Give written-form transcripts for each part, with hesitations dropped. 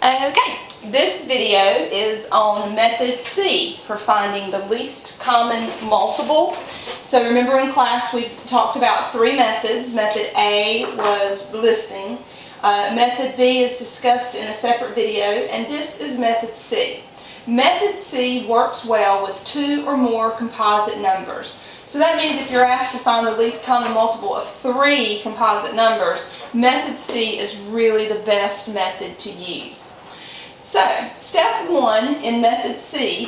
Okay, this video is on Method C for finding the least common multiple. So remember in class we talked about three methods. Method A was listing. Method B is discussed in a separate video, and this is Method C. Method C works well with two or more composite numbers. So that means if you're asked to find the least common multiple of three composite numbers, Method C is really the best method to use. So, step one in Method C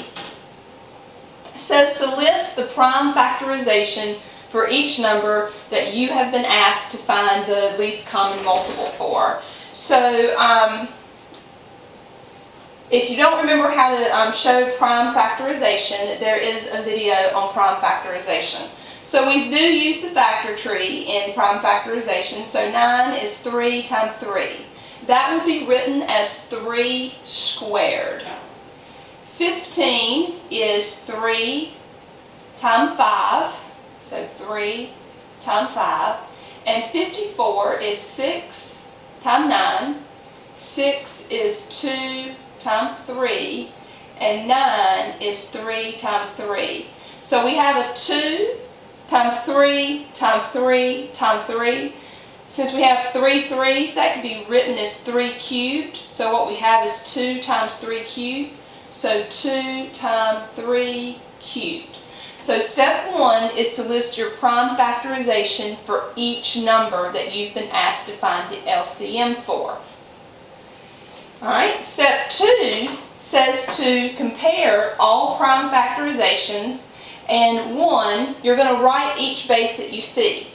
says to list the prime factorization for each number that you have been asked to find the least common multiple for. So, if you don't remember how to show prime factorization, there is a video on prime factorization. So we do use the factor tree in prime factorization. So 9 is 3 times 3. That would be written as 3 squared. 15 is 3 times 5. So 3 times 5. And 54 is 6 times 9. 6 is 2 times 3, and 9 is 3 times 3. So we have a 2 times 3 times 3 times 3. Since we have three threes, that could be written as 3 cubed. So what we have is 2 times 3 cubed. So 2 times 3 cubed. So step one is to list your prime factorization for each number that you've been asked to find the LCM for. Alright, step two says to compare all prime factorizations, and one, you're going to write each base that you see.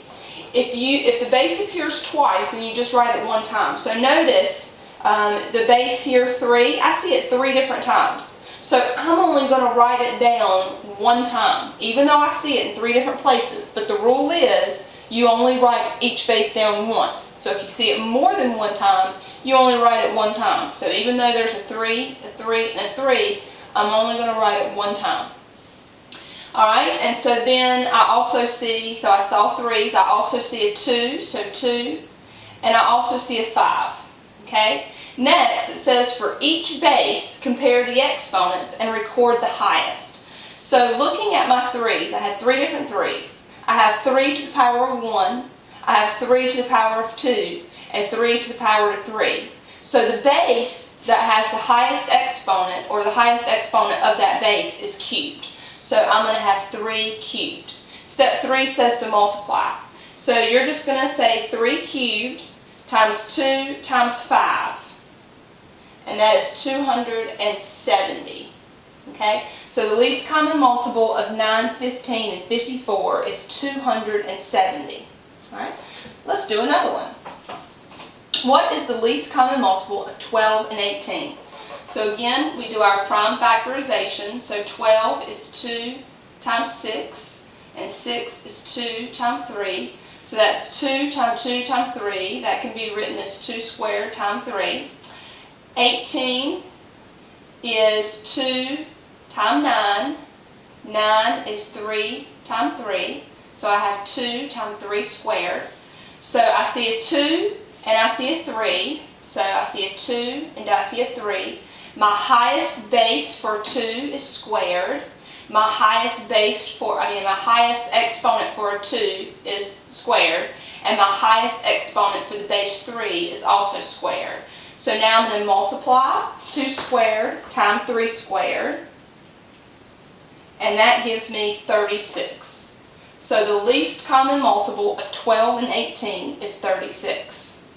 If the base appears twice, then you just write it one time. So notice the base here, 3, I see it 3 different times. So I'm only going to write it down one time, even though I see it in 3 different places. But the rule is you only write each base down once. So if you see it more than one time, you only write it one time. So even though there's a 3, a 3, and a 3, I'm only going to write it one time. Alright, and so then I also see, so I saw 3s, I also see a 2, so 2, and I also see a 5. Okay? Next, it says for each base, compare the exponents and record the highest. So looking at my 3s, I had 3 different 3s. I have 3 to the power of 1, I have 3 to the power of 2, and 3 to the power of 3. So the base that has the highest exponent, or the highest exponent of that base, is cubed. So I'm going to have 3 cubed. Step 3 says to multiply. So you're just going to say 3 cubed times 2 times 5. And that is 270. Okay? So the least common multiple of 9, 15, and 54 is 270. Alright? Let's do another one. What is the least common multiple of 12 and 18? So again, we do our prime factorization. So 12 is 2 times 6, and 6 is 2 times 3. So that's 2 times 2 times 3. That can be written as 2 squared times 3. 18 is 2 times 9. 9 is 3 times 3. So I have 2 times 3 squared. So I see a 2 and I see a 3. So I see a 2 and I see a 3. My highest base for 2 is squared. My highest exponent for a 2 is squared. And my highest exponent for the base 3 is also squared. So now I'm going to multiply 2 squared times 3 squared. And that gives me 36. So the least common multiple of 12 and 18 is 36.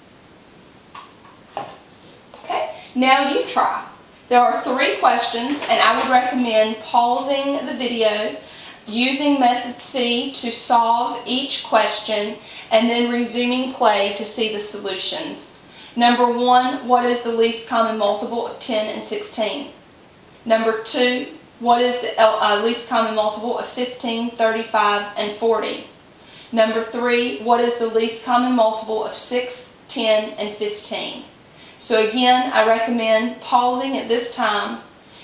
Okay, now you try. There are 3 questions, and I would recommend pausing the video, using Method C to solve each question, and then resuming play to see the solutions. Number 1, what is the least common multiple of 10 and 16? Number 2, what is the least common multiple of 15, 35, and 40? Number 3, what is the least common multiple of 6, 10, and 15? So again, I recommend pausing at this time,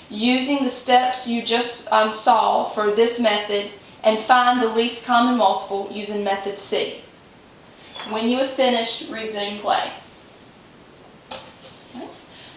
using the steps you just saw for this method, and find the least common multiple using Method C. When you have finished, resume play.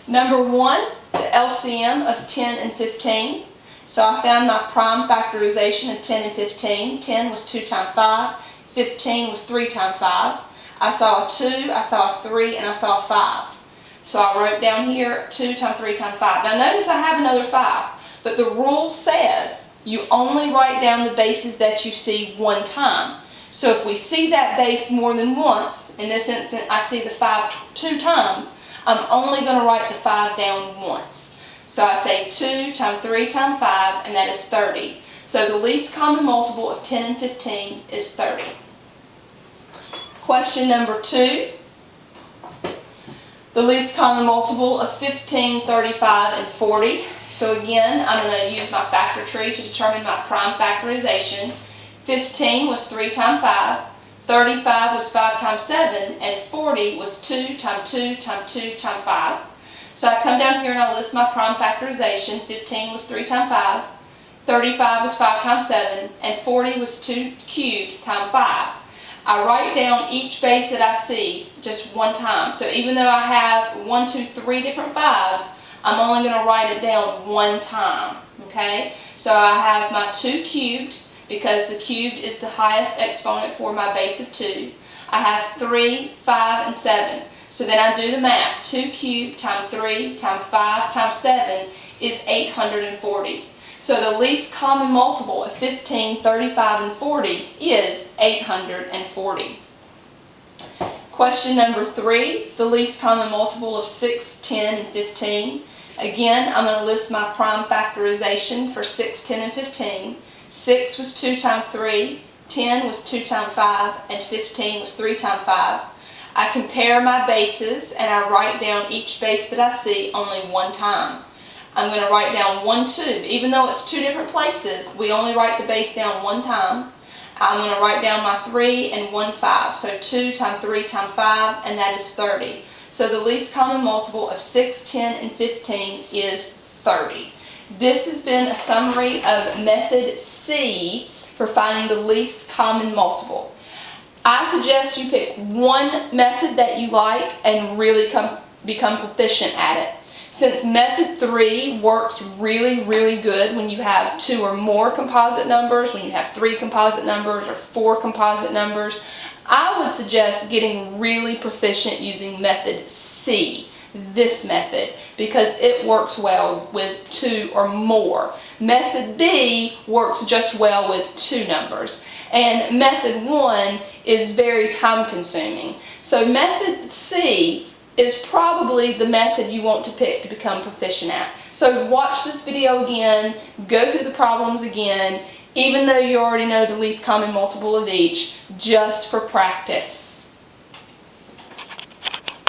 Number 1, the LCM of 10 and 15. So I found my prime factorization of 10 and 15. 10 was 2 times 5. 15 was 3 times 5. I saw a 2, I saw a 3, and I saw a 5. So I wrote down here 2 times 3 times 5. Now notice I have another 5, but the rule says you only write down the bases that you see one time. So if we see that base more than once, in this instance I see the 5 2 times, I'm only going to write the 5 down once. So I say 2 times 3 times 5, and that is 30. So the least common multiple of 10 and 15 is 30. Question number 2. The least common multiple of 15, 35, and 40. So again, I'm going to use my factor tree to determine my prime factorization. 15 was 3 times 5, 35 was 5 times 7, and 40 was 2 times 2 times 2 times 5. So I come down here and I list my prime factorization. 15 was 3 times 5, 35 was 5 times 7, and 40 was 2 cubed times 5. I write down each base that I see just one time. So even though I have 1, 2, 3 different 5s, I'm only going to write it down one time. Okay? So I have my 2 cubed, because the cubed is the highest exponent for my base of 2. I have 3, 5, and 7. So then I do the math. 2 cubed times 3 times 5 times 7 is 840. So the least common multiple of 15, 35, and 40 is 840. Question number 3, the least common multiple of 6, 10, and 15. Again, I'm going to list my prime factorization for 6, 10, and 15. 6 was 2 times 3, 10 was 2 times 5, and 15 was 3 times 5. I compare my bases and I write down each base that I see only one time. I'm going to write down 1, 2. Even though it's 2 different places, we only write the base down one time. I'm going to write down my 3 and 1, 5. So 2 times 3 times 5, and that is 30. So the least common multiple of 6, 10, and 15 is 30. This has been a summary of Method C for finding the least common multiple. I suggest you pick one method that you like and really become proficient at it. Since Method 3 works really, really good when you have 2 or more composite numbers, when you have 3 composite numbers or 4 composite numbers, I would suggest getting really proficient using Method C, this method, because it works well with 2 or more. Method B works just well with 2 numbers. And Method 1 is very time consuming. So Method C is probably the method you want to pick to become proficient at. So watch this video again, go through the problems again, even though you already know the least common multiple of each, just for practice.